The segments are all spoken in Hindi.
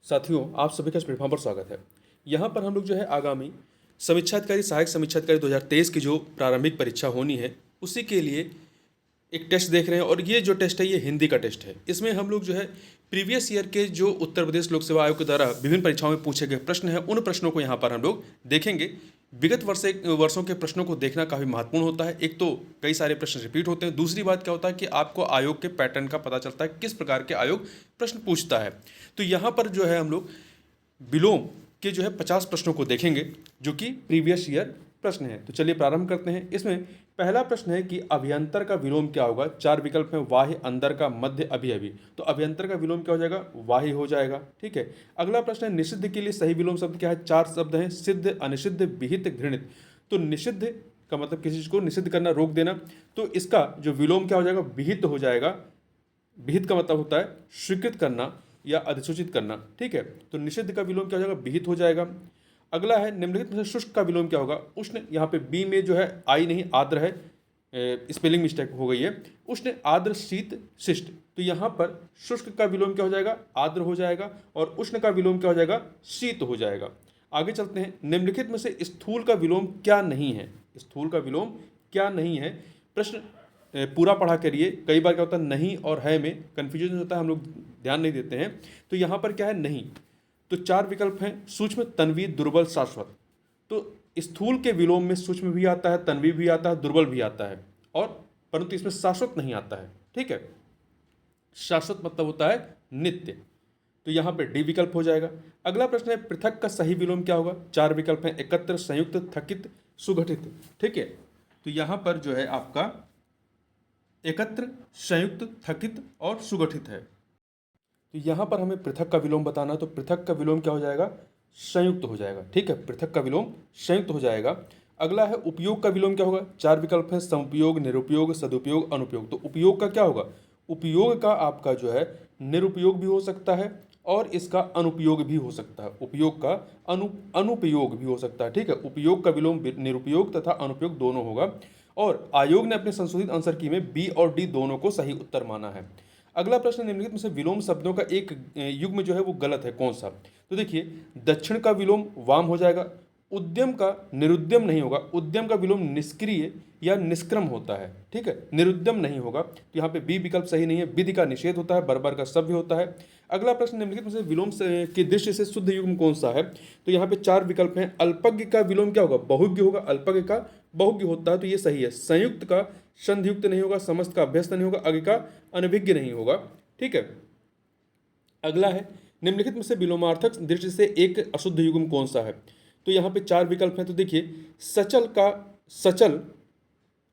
साथियों, आप सभी का इस प्लेटफॉर्म पर स्वागत है। यहाँ पर हम लोग जो है आगामी समीक्षाधिकारी सहायक समीक्षाधिकारी 2023 की जो प्रारंभिक परीक्षा होनी है, उसी के लिए एक टेस्ट देख रहे हैं और ये जो टेस्ट है ये हिंदी का टेस्ट है। इसमें हम लोग जो है प्रीवियस ईयर के जो उत्तर प्रदेश लोक सेवा आयोग के द्वारा विभिन्न परीक्षाओं में पूछे गए प्रश्न हैं, उन प्रश्नों को यहाँ पर हम लोग देखेंगे। विगत वर्षों के प्रश्नों को देखना काफ़ी महत्वपूर्ण होता है। एक तो कई सारे प्रश्न रिपीट होते हैं, दूसरी बात क्या होता है कि आपको आयोग के पैटर्न का पता चलता है, किस प्रकार के आयोग प्रश्न पूछता है। तो यहाँ पर जो है हम लोग विलोम के जो है 50 प्रश्नों को देखेंगे, जो कि प्रीवियस ईयर प्रश्न है। तो चलिए प्रारंभ करते हैं। इसमें पहला प्रश्न है कि अभियंतर का विलोम क्या होगा। 4 विकल्प हैं, वाह्य, अंदर का, मध्य, अभी अभी। तो अभियंतर का विलोम क्या हो जाएगा, वाह्य हो जाएगा। ठीक है। अगला प्रश्न है निषिद्ध के लिए सही विलोम शब्द क्या है। 4 शब्द हैं, सिद्ध, अनिषिद्ध, विहित, घृणित। तो निषिद्ध का मतलब किसी चीज को निषिद्ध करना, रोक देना। तो इसका जो विलोम क्या हो जाएगा, विहित हो जाएगा। विहित का मतलब होता है स्वीकृत करना या अधिसूचित करना। ठीक है। तो निषिद्ध का विलोम क्या हो जाएगा, विहित हो जाएगा। अगला है निम्नलिखित में से शुष्क का विलोम क्या होगा। उष्ण, यहाँ पे बी में जो है आई नहीं आर्द्र है, स्पेलिंग मिस्टेक हो गई है। उष्ण, आर्द्र, शीत, शिष्ट। तो यहाँ पर शुष्क का विलोम क्या हो जाएगा, आर्द्र हो जाएगा, और उष्ण का विलोम क्या हो जाएगा, शीत हो जाएगा। आगे चलते हैं। निम्नलिखित में से स्थूल का विलोम क्या नहीं है। स्थूल का विलोम क्या नहीं है। प्रश्न पूरा पढ़ा करिए। कई बार क्या होता है नहीं और है में कन्फ्यूजन होता है, हम लोग ध्यान नहीं देते हैं। तो यहाँ पर क्या है, नहीं। तो 4 विकल्प हैं, सूक्ष्म, तन्वी, दुर्बल, शाश्वत। तो स्थूल के विलोम में सूक्ष्म भी आता है, तन्वी भी आता है, दुर्बल भी आता है, और परंतु इसमें शाश्वत नहीं आता है। ठीक है। शाश्वत मतलब होता है नित्य। तो यहाँ पे डी विकल्प हो जाएगा। अगला प्रश्न है पृथक का सही विलोम क्या होगा। 4 विकल्प हैं, एकत्र, संयुक्त, थकित, सुगठित। ठीक है। तो यहाँ पर जो है आपका एकत्र, संयुक्त, थकित और सुगठित है। तो यहाँ पर हमें पृथक का विलोम बताना है। तो पृथक का विलोम क्या हो जाएगा, संयुक्त हो जाएगा। ठीक है। पृथक का विलोम संयुक्त हो जाएगा। अगला है उपयोग का विलोम क्या होगा। 4 विकल्प हैं, समुपयोग, निरुपयोग, सदुपयोग, अनुपयोग। तो उपयोग का क्या होगा, उपयोग का आपका जो है निरुपयोग भी हो सकता है और इसका अनुपयोग भी हो सकता है। उपयोग का अनुपयोग भी हो सकता है। ठीक है। उपयोग का विलोम निरुपयोग तथा अनुपयोग दोनों होगा। और आयोग ने अपने संशोधित आंसर की में बी और डी दोनों को सही उत्तर माना है। अगला प्रश्न निम्नलिखित में से विलोम शब्दों का एक युग्म जो है वो गलत है, कौन सा। तो देखिए, दक्षिण का विलोम वाम हो जाएगा। उद्यम का निरुद्यम नहीं होगा। उद्यम का विलोम निष्क्रिय या निष्क्रम होता है। ठीक है। निरुद्यम नहीं होगा। तो यहाँ पे बी विकल्प सही नहीं है। विधि का निषेध होता है, बर्बर का सभ्य होता है। अगला प्रश्न निम्नलिखित में से विलोम की दृष्टि से शुद्ध युग्म कौन सा है। तो यहाँ पे 4 विकल्प हैं। अल्पज्ञ का विलोम क्या होगा, बहुज्ञ होगा। अल्पज्ञ का बहुज्ञ होता है, तो ये सही है। संयुक्त का संधियुक्त नहीं होगा। समस्त का अभ्यस्त नहीं होगा। अज्ञ का अनभिज्ञ नहीं होगा। ठीक है। अगला है निम्नलिखित में से विलोमार्थक दृष्टि से एक अशुद्ध युग्म कौन सा है। तो यहाँ पे 4 विकल्प हैं। तो देखिए, सचल का सचल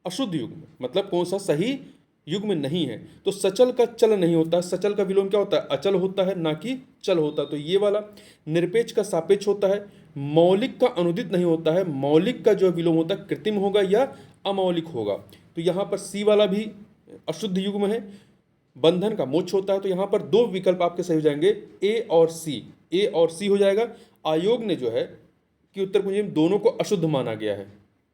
अशुद्ध युग्म मतलब कौन सा सही युग्म नहीं है। तो सचल का चल नहीं होता। सचल का विलोम क्या होता है, अचल होता है, ना कि चल होता है। तो ये वाला। निरपेक्ष का सापेक्ष होता है। मौलिक का अनुदित नहीं होता है। मौलिक का जो विलोम होता है कृत्रिम होगा या अमौलिक होगा। तो यहाँ पर सी वाला भी अशुद्ध युग्म है। बंधन का मोक्ष होता है। तो यहाँ पर 2 विकल्प आपके सही हो जाएंगे, ए और सी। ए और सी हो जाएगा। आयोग ने जो है कि उत्तर कुंजी में दोनों को अशुद्ध माना गया है।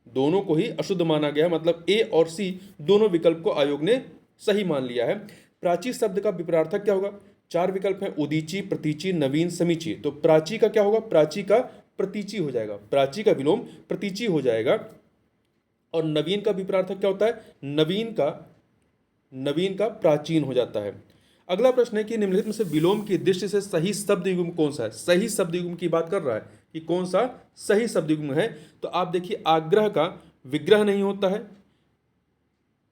दोनों को ही अशुद्ध माना गया है, मतलब ए और सी दोनों विकल्प को आयोग ने सही मान लिया है। प्राची शब्द का विपरार्थक क्या होगा। 4 विकल्प हैं, उदीची, प्रतीची, नवीन, समीची। तो प्राची का क्या होगा, प्राची का प्रतीची हो जाएगा। प्राची का विलोम प्रतीची हो जाएगा। और नवीन का विपरार्थक क्या होता है, नवीन का प्राचीन हो जाता है। अगला प्रश्न है कि निम्नलिखित में से विलोम की दृष्टि से सही शब्द युग्म कौन सा है। सही शब्द युग्म की बात कर रहा है कि कौन सा सही शब्द युग्म है। तो आप देखिए, आग्रह का विग्रह नहीं होता है।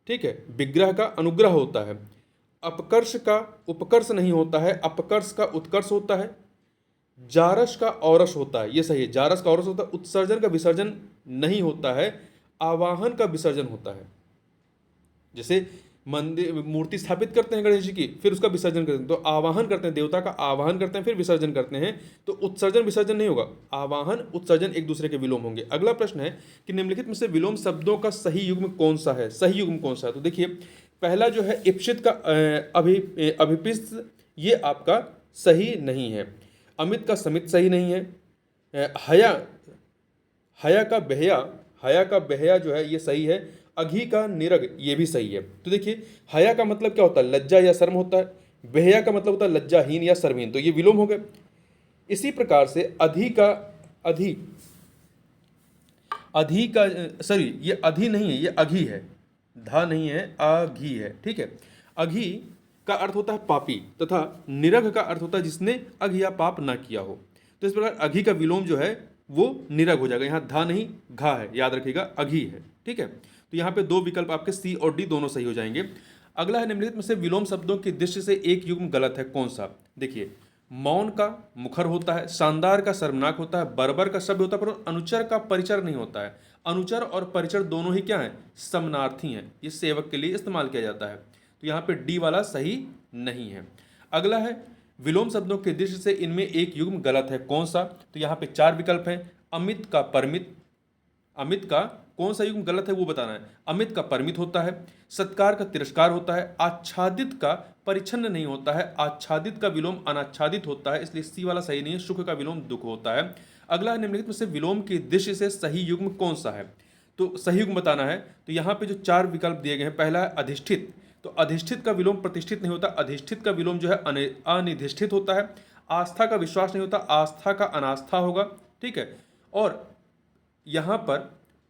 ठीक है। विग्रह का अनुग्रह होता है। अपकर्ष का उपकर्ष नहीं होता है। अपकर्ष का उत्कर्ष होता है। जारस का औरस होता है, ये सही है। जारस का औरस होता है। उत्सर्जन का विसर्जन नहीं होता है। आवाहन का विसर्जन होता है। जैसे मंदिर मूर्ति स्थापित करते हैं गणेश जी की, फिर उसका विसर्जन करते हैं। तो आवाहन करते हैं, देवता का आवाहन करते हैं, फिर विसर्जन करते हैं। तो उत्सर्जन विसर्जन नहीं होगा। आवाहन उत्सर्जन एक दूसरे के विलोम होंगे। अगला प्रश्न है कि निम्नलिखित में से विलोम शब्दों का सही युग्म कौन सा है। सही युग्म कौन सा है। तो देखिए, पहला जो है इप्सित का अभिपिस्त, ये आपका सही नहीं है। अमित का समित सही नहीं है। हया का बहया जो है ये सही है। अघी का निरग ये भी सही है। तो देखिए, हया का मतलब क्या होता है, लज्जा या शर्म होता है। बहया का मतलब होता है लज्जाहीन या शर्महीन। तो ये विलोम हो गए। इसी प्रकार से अधि का अधि अधि का सॉरी ये अधि नहीं है, ये अघी है, धा नहीं है, अघी है, ठीक है। अघी का अर्थ होता है पापी तथा निरघ का अर्थ होता है जिसने अघ या पाप ना किया हो। तो इस प्रकार अघी का विलोम जो है वो निरघ हो जाएगा, यहाँ धा नहीं घा है, याद रखिएगा अघी है, ठीक है। तो यहाँ पे दो विकल्प आपके सी और डी दोनों सही हो जाएंगे। अगला है निम्नलिखित में से विलोम शब्दों की दृष्टि से एक युग्म गलत है, कौन सा? देखिए, मौन का मुखर होता है, शानदार का शर्मनाक होता है, बर्बर का शब्द होता है, पर अनुचर का परिचर नहीं होता है। अनुचर और परिचर दोनों ही क्या है? समानार्थी हैं, ये सेवक के लिए इस्तेमाल किया जाता है। तो यहाँ पे डी वाला सही नहीं है। अगला है विलोम शब्दों के दृष्टि से इनमें एक युग्म गलत है, कौन सा? तो यहाँ पे चार विकल्प हैं। अमित का परमित, अमित का कौन सा युग्म गलत है वो बताना है। अमित का परमित होता है, सत्कार का तिरस्कार होता है, आच्छादित का परिच्छन्न नहीं होता है, आच्छादित का विलोम अनाच्छादित होता है, इसलिए सी वाला सही नहीं है। सुख का विलोम दुख होता है। अगला है निम्नलिखित में से विलोम की दृष्टि से सही युग्म कौन सा है? तो सही युग्म बताना है। तो यहाँ पे जो चार विकल्प दिए गए हैं, पहला है अधिष्ठित, तो अधिष्ठित का विलोम प्रतिष्ठित नहीं होता, अधिष्ठित का विलोम जो है अनिधिष्ठित होता है। आस्था का विश्वास नहीं होता, आस्था का अनास्था होगा, ठीक है। और यहाँ पर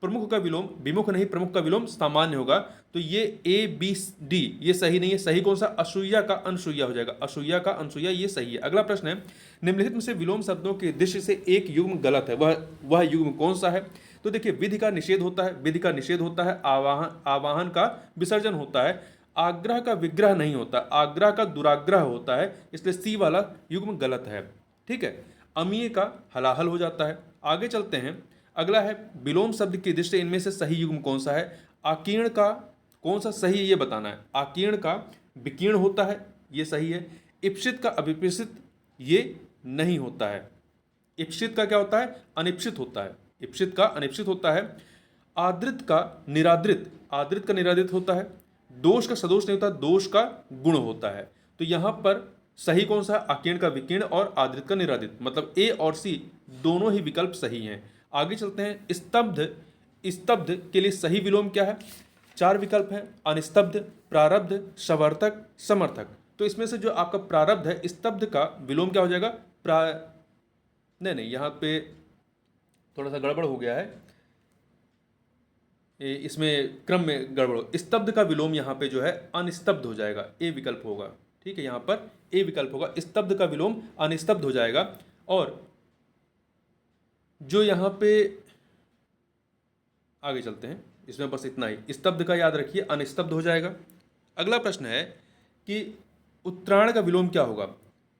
प्रमुख का विलोम विमुख नहीं, प्रमुख का विलोम सामान्य होगा। तो ये ए बी डी ये सही नहीं है। सही कौन सा? असूया का अनसूया हो जाएगा, असूया का अनसूया ये सही है। अगला प्रश्न है निम्नलिखित में से विलोम शब्दों के दृष्टि से एक युग्म गलत है, वह युग्म कौन सा है? तो देखिए, विधि का निषेध होता है, विधि का निषेध होता है, आवाहन का विसर्जन होता है, आग्रह का विग्रह नहीं होता, आग्रह का दुराग्रह होता है, इसलिए सी वाला युग्म गलत है, ठीक है। अमीय का हलाहल हो जाता है। आगे चलते हैं। अगला है विलोम शब्द की दृष्टि इनमें से सही युग्म कौन सा है? आकीर्ण का कौन सा सही है ये बताना है। आकीर्ण का विकीर्ण होता है, ये सही है। इप्सित का अभिप्सित ये नहीं होता है। इप्सित का क्या होता है? अनिप्सित होता है, इप्सित का अनिप्सित होता है। आदृत का निरादृत, आदृत का निरादृत होता है। दोष का सदोष नहीं होता, दोष का गुण होता है। तो यहाँ पर सही कौन सा है? आकीर्ण का विकीर्ण और आदृत का निरादृत, मतलब ए और सी दोनों ही विकल्प सही हैं। आगे चलते हैं। स्तब्ध, स्तब्ध के लिए सही विलोम क्या है? चार विकल्प हैं, अनिस्तब्ध, प्रारब्ध, सवर्तक, समर्थक। तो इसमें से जो आपका प्रारब्ध है, स्तब्ध का विलोम क्या हो जाएगा? नहीं, यहाँ पे थोड़ा सा गड़बड़ हो गया है, इसमें क्रम में गड़बड़ हो। स्तब्ध का विलोम यहाँ पे जो है अनिस्तब्ध हो जाएगा, ए विकल्प होगा, ठीक है। यहाँ पर ए विकल्प होगा, स्तब्ध का विलोम अनिस्तब्ध हो जाएगा। और जो यहाँ पे आगे चलते हैं, इसमें बस इतना ही, स्तब्ध का याद रखिए, अनिस्तब्ध हो जाएगा। अगला प्रश्न है कि उत्तरायण का विलोम क्या होगा?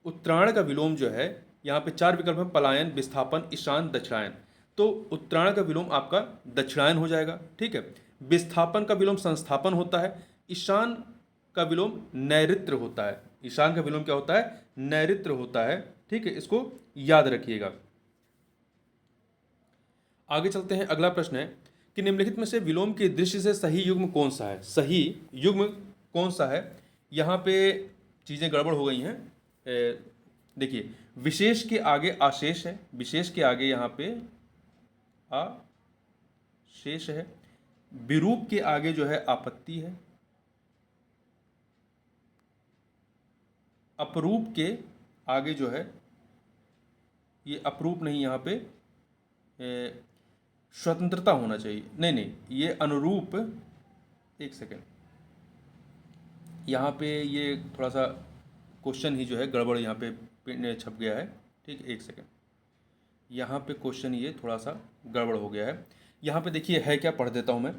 उत्तरायण का विलोम जो है, यहाँ पे चार विकल्प हैं, पलायन, विस्थापन, ईशान, दक्षिणायन। तो उत्तरायण का विलोम आपका दक्षिणायन हो जाएगा, ठीक है। विस्थापन का विलोम संस्थापन होता है। ईशान का विलोम नैऋत्य होता है। ईशान का विलोम क्या होता है? नैऋत्य होता है, ठीक है, इसको याद रखिएगा। आगे चलते हैं। अगला प्रश्न है कि निम्नलिखित में से विलोम की दृष्टि से सही युग्म कौन सा है? सही युग्म कौन सा है? यहाँ पे चीज़ें गड़बड़ हो गई हैं। देखिए, विशेष के आगे आशेष है, विशेष के आगे यहाँ पे आशेष है, विरूप के आगे जो है आपत्ति है, अपरूप के आगे जो है, ये अपरूप नहीं, यहाँ पे स्वतंत्रता होना चाहिए, नहीं, ये अनुरूप, एक सेकेंड, यहाँ पे ये थोड़ा सा क्वेश्चन ही जो है गड़बड़ यहाँ पे छप गया है, ठीक है, एक सेकेंड, यहाँ पे क्वेश्चन ये थोड़ा सा गड़बड़ हो गया है। यहाँ पे देखिए है क्या, पढ़ देता हूँ मैं।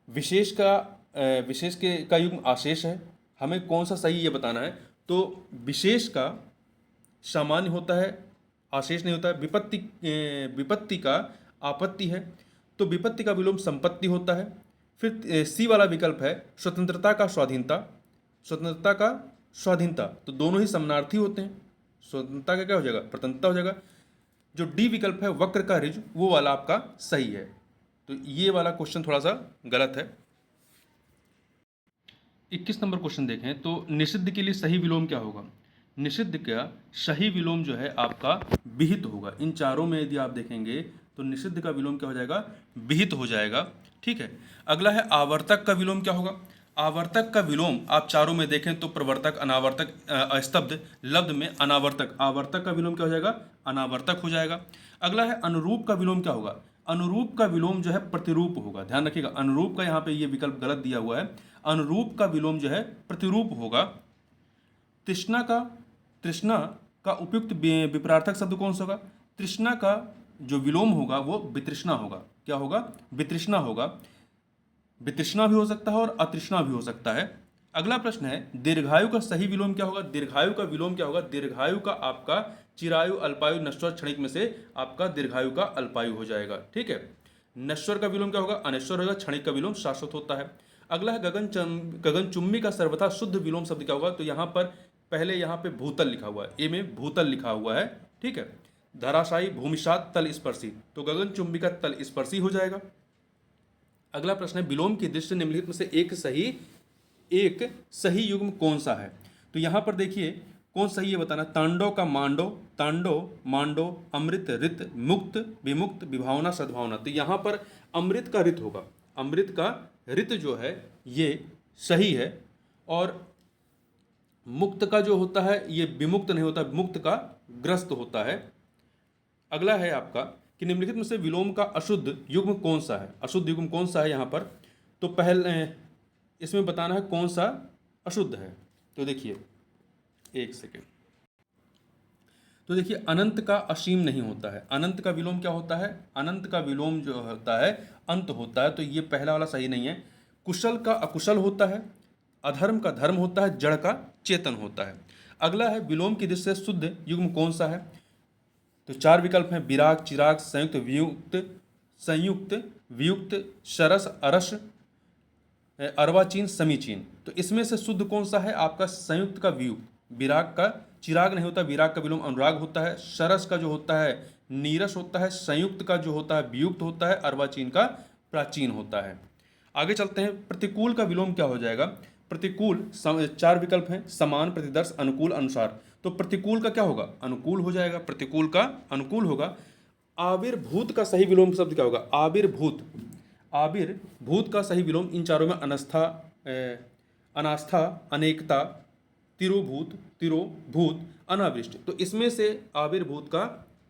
विशेष का युग्म आशेष है, हमें कौन सा सही ये बताना है। तो विशेष का सामान्य होता है, आशेष नहीं होता है। विपत्ति का आपत्ति है, तो विपत्ति का विलोम संपत्ति होता है। फिर सी वाला विकल्प है स्वतंत्रता का स्वाधीनता, स्वतंत्रता का स्वाधीनता, तो दोनों ही समानार्थी होते हैं। स्वतंत्रता का क्या हो जाएगा? प्रतंत्रता हो जाएगा। जो डी विकल्प है वक्र का ऋजु, वो वाला आपका सही है। तो ये वाला क्वेश्चन थोड़ा सा गलत है। 21 नंबर क्वेश्चन देखें तो निषिद्ध के लिए सही विलोम क्या होगा? निषिद्ध का सही विलोम जो है आपका विहित होगा। इन चारों में यदि आप देखेंगे तो निषिद्ध का विलोम क्या हो जाएगा? विहित हो जाएगा, ठीक है। अगला है आवर्तक का विलोम क्या होगा? आवर्तक का विलोम आप चारों में देखें तो प्रवर्तक, अनावर्तक, अस्तब्ध, लब्ध में अनावर्तक। आवर्तक का विलोम क्या हो जाएगा? अनावर्तक हो जाएगा। अगला है अनुरूप का विलोम क्या होगा? अनुरूप का विलोम जो है प्रतिरूप होगा। ध्यान रखिएगा, अनुरूप का यहाँ पे ये विकल्प गलत दिया हुआ है। अनुरूप का विलोम जो है प्रतिरूप होगा। तृष्णा का तृष्णा का उपयुक्त विपरार्थक शब्द कौन सा होगा? तृष्णा का जो विलोम होगा वो वितृष्णा होगा। क्या होगा? वितृष्णा होगा। वितृष्णा भी हो सकता है और अतृष्णा भी हो सकता है। अगला प्रश्न है दीर्घायु का सही विलोम क्या होगा? दीर्घायु का विलोम क्या होगा? दीर्घायु का आपका चिरायु, अल्पायु, नश्वर, क्षणिक में से आपका दीर्घायु का अल्पायु हो जाएगा। ठीक है। नश्वर का विलोम क्या होगा? अनश्वर होगा। क्षणिक का विलोम शाश्वत होता है। अगला है गगनचुंबी का सर्वथा शुद्ध विलोम शब्द क्या होगा? तो यहाँ पर पहले यहाँ पे भूतल लिखा हुआ है, ए में भूतल लिखा हुआ है। ठीक है। धराशायी, भूमिशात, तल स्पर्शी, तो गगनचुंबी का तल स्पर्शी हो जाएगा। अगला प्रश्न है विलोम की दृष्टि निम्नलिखित में से एक सही युग्म कौन सा है? तो यहां पर देखिए कौन सही है बताना। तांडव का मांडव, तांडव, मांडव, अमृत, रित, मुक्त, विमुक्त, विभावना, सद्भावना। तो यहां पर अमृत का रित होगा। अमृत का रित जो है ये सही है। और मुक्त का जो होता है ये विमुक्त नहीं होता, मुक्त का ग्रस्त होता है। अगला है आपका कि निम्नलिखित में से विलोम का अशुद्ध युग्म कौन सा है? अशुद्ध युग्म कौन सा है यहाँ पर? तो पहले इसमें बताना है कौन सा अशुद्ध है। तो देखिए एक सेकेंड। तो देखिए अनंत का असीम नहीं होता है। अनंत का विलोम क्या होता है? अनंत का विलोम जो होता है अंत होता है। तो ये पहला वाला सही नहीं है। कुशल का अकुशल होता है। अधर्म का धर्म होता है। जड़ का चेतन होता है। अगला है विलोम की दृष्टि से शुद्ध युग्म कौन सा है? तो चार विकल्प हैं विराग, चिराग, संयुक्त, वियुक्त, संयुक्त, वियुक्त, सरस, अरस, अर्वाचीन, समीचीन। तो इसमें से शुद्ध कौन सा है? आपका संयुक्त का वियुक्त। विराग का चिराग नहीं होता, विराग का विलोम अनुराग होता है। सरस का जो होता है नीरस होता है। संयुक्त का जो होता है वियुक्त होता है। अर्वाचीन का प्राचीन होता है। आगे चलते हैं। प्रतिकूल का विलोम क्या हो जाएगा? प्रतिकूल चार विकल्प हैं समान, प्रतिदर्श, अनुकूल, अनुसार। तो प्रतिकूल का क्या होगा? अनुकूल हो जाएगा। प्रतिकूल का अनुकूल होगा। आविर्भूत का सही विलोम शब्द क्या होगा? आविर्भूत। आविर्भूत का सही विलोम इन चारों में अनास्था, अनेकता, तिरोभूत, तिरोभूत, अनावृष्ट। तो इसमें से आविर्भूत का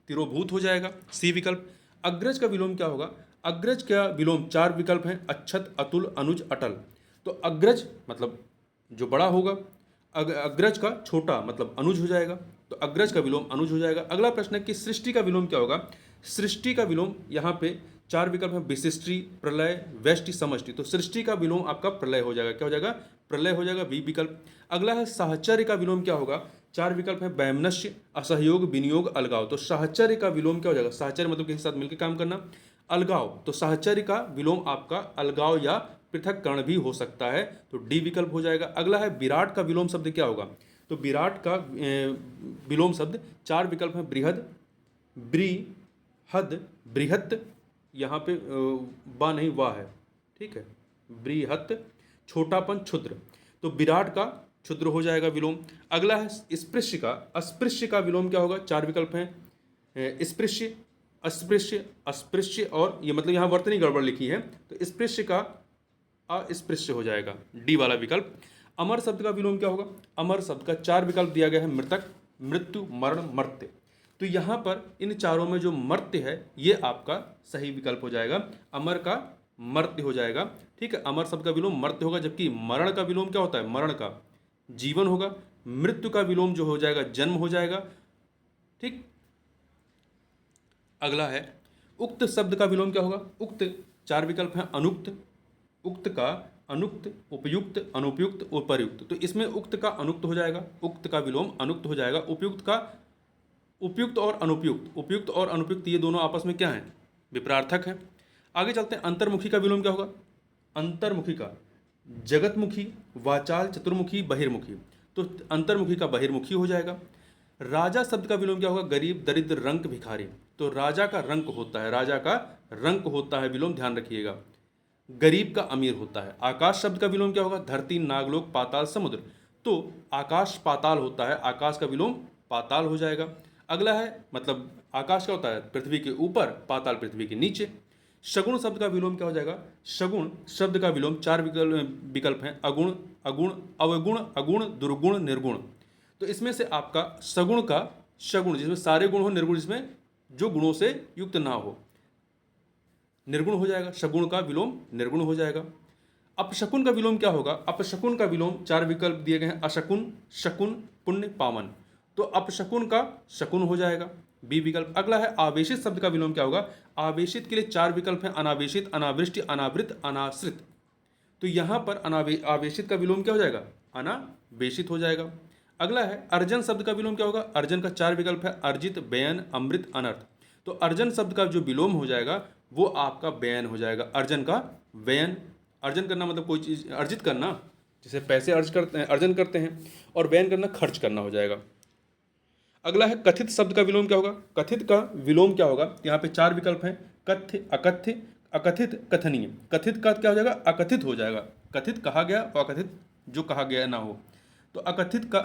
तिरोभूत हो जाएगा, सी विकल्प। अग्रज का विलोम क्या होगा? अग्रज का विलोम चार विकल्प हैं अच्छत, अतुल, अनुज, अटल। तो अग्रज मतलब जो बड़ा होगा, अग्रज का छोटा मतलब अनुज हो जाएगा। तो अग्रज का विलोम अनुज हो जाएगा। अगला प्रश्न है कि सृष्टि का विलोम क्या होगा? सृष्टि का विलोम यहाँ पे चार विकल्प हैं विशिष्टि, प्रलय, व्यष्टि, समष्टि। तो सृष्टि का विलोम आपका प्रलय हो जाएगा। क्या हो जाएगा? प्रलय हो जाएगा, बी विकल्प। अगला है साहचर्य का विलोम क्या होगा? चार विकल्प है वैमनस्य, असहयोग, विनियोग, अलगाव। तो साहचर्य का विलोम क्या हो जाएगा? साहचर्य मतलब किसी के साथ मिलकर काम करना। अलगाव, तो साहचर्य का विलोम आपका अलगाव या पृथक्करण भी हो सकता है। तो डी विकल्प हो जाएगा। अगला है विराट का विलोम शब्द क्या होगा? तो विराट का विलोम शब्द चार विकल्प हैं बृहद, बृहद, बृहत, यहाँ पे बा नहीं वाह है। ठीक है। बृहत, छोटापन, क्षुद्र। तो विराट का क्षुद्र हो जाएगा विलोम। अगला है स्पृश्य का। अस्पृश्य का विलोम क्या होगा? चार विकल्प हैं स्पृश्य, अस्पृश्य, अस्पृश्य और ये मतलब यहाँ वर्तनी गड़बड़ लिखी है। तो स्पृश्य का अस्पृश्य हो जाएगा, डी वाला विकल्प। अमर शब्द का विलोम क्या होगा? अमर शब्द का चार विकल्प दिया गया है मृतक, मृत्यु, मरण, मर्त्य। तो यहाँ पर इन चारों में जो मर्त्य है ये आपका सही विकल्प हो जाएगा। अमर का मर्त्य हो जाएगा। ठीक है। अमर शब्द का विलोम मर्त्य होगा। जबकि मरण का विलोम क्या होता है? मरण का जीवन होगा। मृत्यु का विलोम जो हो जाएगा जन्म हो जाएगा। ठीक। अगला है उक्त शब्द का विलोम क्या होगा? उक्त चार विकल्प हैं अनुक्त, उक्त का अनुक्त, उपयुक्त, अनुपयुक्त, उपर्युक्त। तो इसमें उक्त का अनुक्त हो जाएगा, उक्त का विलोम अनुक्त हो जाएगा। उपयुक्त का उपयुक्त और अनुपयुक्त, उपयुक्त और अनुपयुक्त ये दोनों आपस में क्या हैं? विपरार्थक हैं। आगे चलते हैं। अंतर्मुखी का विलोम क्या होगा? अंतर्मुखी का जगतमुखी, वाचाल, चतुर्मुखी, बहिर्मुखी। तो अंतर्मुखी का बहिर्मुखी हो जाएगा। राजा शब्द का विलोम क्या होगा? गरीब, दरिद्र, रंक, भिखारी। तो राजा का रंक होता है, राजा का रंक होता है विलोम, ध्यान रखिएगा। गरीब का अमीर होता है। आकाश शब्द का विलोम क्या होगा? धरती, नागलोक, पाताल, समुद्र। तो आकाश पाताल होता है, आकाश का विलोम पाताल हो जाएगा। अगला है मतलब आकाश क्या होता है? पृथ्वी के ऊपर, पाताल पृथ्वी के नीचे। शगुण शब्द का विलोम क्या हो जाएगा? शगुण शब्द का विलोम 4 विकल्प हैं, अगुण, अगुण, अवगुण, अगुण, दुर्गुण, निर्गुण। तो इसमें से आपका सगुण का शगुण, जिसमें सारे गुण हो, निर्गुण जिसमें जो गुणों से युक्त ना हो, निर्गुण हो जाएगा। शगुण का विलोम निर्गुण हो जाएगा। अपशकुन का विलोम क्या होगा? अपशकुन का विलोम 4 विकल्प दिए गए हैं, अशकुन, शकुन, पुण्य, पावन। तो अपशकुन का शकुन हो जाएगा, बी विकल्प। अगला है आवेशित शब्द का विलोम क्या होगा? आवेशित के लिए 4 विकल्प हैं, अनावेशित, अनावृष्टि, अनावृत, अनाश्रित। तो यहाँ पर आवेशित का विलोम क्या हो जाएगा? अनावेशित हो जाएगा। अगला है अर्जन शब्द का विलोम क्या होगा? अर्जन का 4 विकल्प है, अर्जित, व्ययन, अमृत, अनर्थ। तो अर्जन शब्द का जो विलोम हो जाएगा वो आपका व्ययन हो जाएगा। अर्जन का व्ययन, अर्जन करना मतलब कोई चीज़ अर्जित करना, जैसे पैसे अर्जन करते हैं, और व्ययन करना खर्च करना हो जाएगा। अगला है कथित शब्द का विलोम क्या होगा? कथित का विलोम क्या होगा? यहाँ पे 4 विकल्प हैं, कथ्य, अकथ्य, अकथित, कथनीय। कथित का क्या हो जाएगा? अकथित हो जाएगा। कथित कहा गया और अकथित जो कहा गया ना हो, तो अकथित का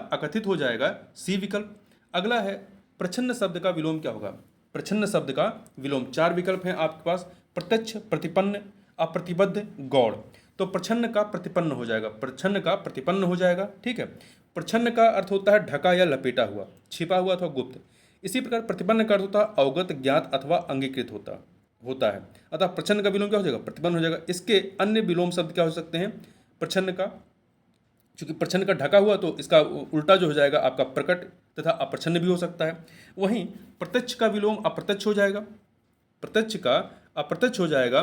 अकथित हो जाएगा, सी विकल्प। अगला है प्रच्छन्न शब्द का विलोम क्या होगा? प्रच्छन्न शब्द का विलोम 4 विकल्प हैं आपके पास, प्रत्यक्ष, प्रतिपन्न, अप्रतिबद्ध, गौड़। तो प्रच्छन्न का प्रतिपन्न हो जाएगा, प्रच्छन्न का प्रतिपन्न हो जाएगा। ठीक है, प्रच्छन्न का अर्थ होता है ढका या लपेटा हुआ, छिपा हुआ अथवा गुप्त। इसी प्रकार प्रतिपन्न का अर्थ होता है अवगत, ज्ञात अथवा अंगीकृत होता है। अतः प्रच्छन्न का विलोम क्या हो जाएगा? प्रतिपन्न हो जाएगा। इसके अन्य विलोम शब्द क्या हो सकते हैं? प्रच्छन्न का, चूंकि प्रच्छन्न का ढका हुआ तो इसका उल्टा जो हो जाएगा आपका प्रकट तथा अप्रच्छन्न भी हो सकता है। वहीं प्रत्यक्ष का विलोम अप्रत्यक्ष हो जाएगा, प्रत्यक्ष का अप्रत्यक्ष हो जाएगा,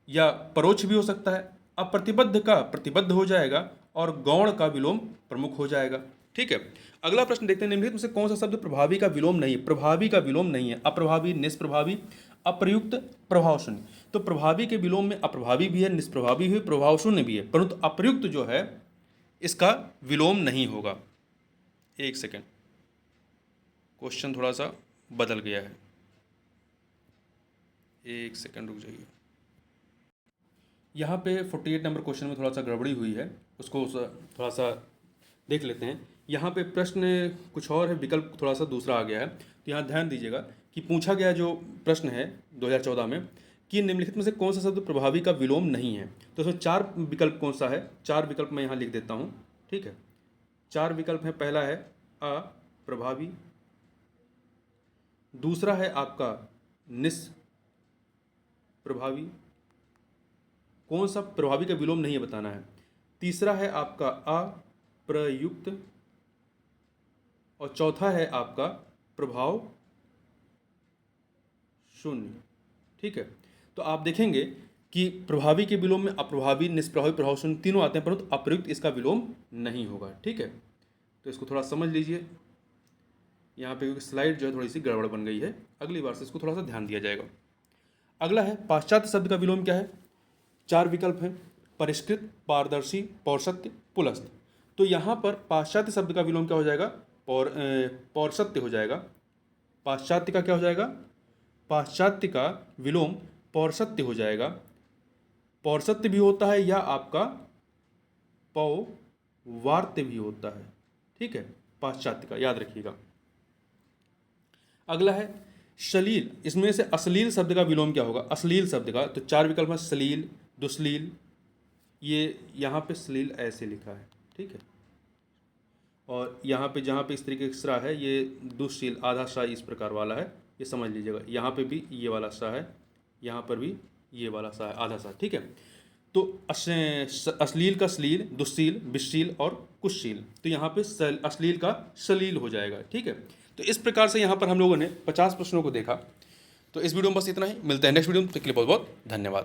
या परोक्ष भी हो सकता है। अप्रतिबद्ध का प्रतिबद्ध हो जाएगा, और गौण का विलोम प्रमुख हो जाएगा। ठीक है, अगला प्रश्न देखते हैं, निम्नलिखित में से कौन सा शब्द प्रभावी का विलोम नहीं है? प्रभावी का विलोम नहीं है, अप्रभावी, निष्प्रभावी, अप्रयुक्त, प्रभाव शून्य। तो प्रभावी के विलोम में अप्रभावी भी है, निष्प्रभावी भी है, प्रभाव शून्य भी है, परंतु अप्रयुक्त जो है इसका विलोम नहीं होगा। एक सेकेंड, क्वेश्चन थोड़ा सा बदल गया है, एक सेकेंड रुक जाइए। यहाँ पे 48 नंबर क्वेश्चन में थोड़ा सा गड़बड़ी हुई है, उसको थोड़ा सा देख लेते हैं। यहाँ पे प्रश्न कुछ और है, विकल्प थोड़ा सा दूसरा आ गया है। तो यहाँ ध्यान दीजिएगा कि पूछा गया जो प्रश्न है 2014 में कि निम्नलिखित में से कौन सा शब्द प्रभावी का विलोम नहीं है। तो उसमें 4 विकल्प कौन सा है? 4 विकल्प मैं यहाँ लिख देता हूँ। ठीक है, 4 विकल्प है। पहला है अप्रभावी, दूसरा है आपका निष्प्रभावी, कौन सा प्रभावी का विलोम नहीं है बताना है। तीसरा है आपका अप्रयुक्त, और चौथा है आपका प्रभाव शून्य। ठीक है, तो आप देखेंगे कि प्रभावी के विलोम में अप्रभावी, निष्प्रभावी, प्रभाव शून्य तीनों आते हैं, परंतु अप्रयुक्त इसका विलोम नहीं होगा। ठीक है, तो इसको थोड़ा समझ लीजिए यहाँ पे, क्योंकि स्लाइड जो है थोड़ी सी गड़बड़ बन गई है, अगली बार से इसको थोड़ा सा ध्यान दिया जाएगा। अगला है पाश्चात्य शब्द का विलोम क्या है? 4 विकल्प हैं, परिष्कृत, पारदर्शी, पौरसत्य, पुलस्त। तो यहाँ पर पाश्चात्य शब्द का विलोम क्या हो जाएगा? पौरसत्य हो जाएगा। पाश्चात्य का क्या हो जाएगा? पाश्चात्य का विलोम पौरसत्य हो जाएगा। पौरसत्य भी होता है या आपका पौवार्त्य भी होता है। ठीक है, पाश्चात्य का याद रखिएगा। अगला है श्लील, इसमें से अश्लील शब्द का विलोम क्या होगा? अश्लील शब्द का तो 4 विकल्प है, श्लील, दुश्लील, ये यहाँ पे श्लील ऐसे लिखा है। ठीक है, और यहाँ पे जहाँ पे इस तरीके का सा है ये दुश्शील, आधा सा इस प्रकार वाला है, ये समझ लीजिएगा। यहाँ पे भी ये वाला सा है, यहाँ पर भी ये वाला सा है, आधा सा। ठीक है, तो अश्लील का श्लील, दुश्शील, विश्शील और कुशील। तो यहाँ पे अश्लील का श्लील हो जाएगा। ठीक है, तो इस प्रकार से यहाँ पर हम लोगों ने 50 प्रश्नों को देखा। तो इस वीडियो में बस इतना ही, मिलते हैं नेक्स्ट वीडियो में। तो के लिए बहुत बहुत धन्यवाद।